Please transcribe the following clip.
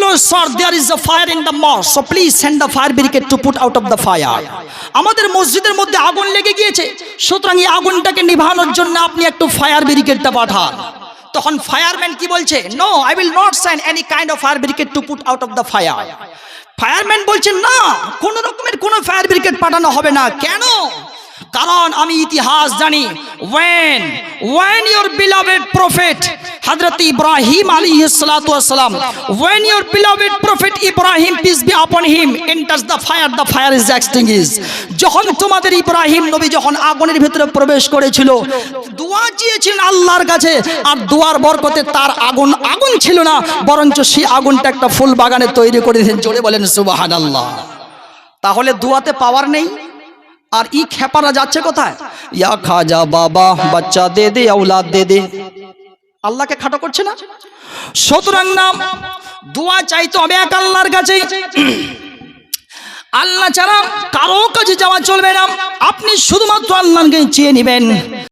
No sir, there is a fire in the mosque, so please send the fire brigade to put out of the fire. আমাদের মসজিদের মধ্যে আগুন লেগে গিয়েছে, সুতরাং এই আগুনটাকে নিভানোর জন্য আপনি একটু ফায়ার ব্রিগেডটা পাঠান। তখন ফায়ারম্যান কি বলছে? No, I will not send any kind of fire brigade to put out of the fire. Fireman বলছেন না, কোন রকমের কোন ফায়ার ব্রিগেড পাঠানো হবে না। কেন? কারণ আমি ইতিহাস জানি। when your beloved prophet Hazrat Ibrahim alayhi salatu wasalam, when your beloved prophet Ibrahim, peace be upon him, enters the fire is extinguished. যখন তোমাদের ইব্রাহিম নবী যখন আগুনের ভিতরে প্রবেশ করেছিল, দোয়া চেয়েছিলেন আল্লাহর কাছে, আর দোয়ার বরকতে তার আগুন ছিল না, বরঞ্চ সেই আগুনটা একটা ফুল বাগানে তৈরি করে দিয়েছেন। জোরে বলেন সুবহানাল্লাহ। তাহলে দোয়াতে পাওয়ার নেই, আর ই খেপারা যাচ্ছে কোথায়? ইয়া খাজা বাবা বাচ্চা দে দে, औलाद দে দে। আল্লাহকে খাটো করছে না। সুতরাং নাম দোয়া চাইতে হবে এক আল্লাহর কাছে। আল্লাহ ছাড়া কারো কাছে যাওয়া চলবে না। আপনি শুধুমাত্র আল্লাহকে চেয়ে নেবেন।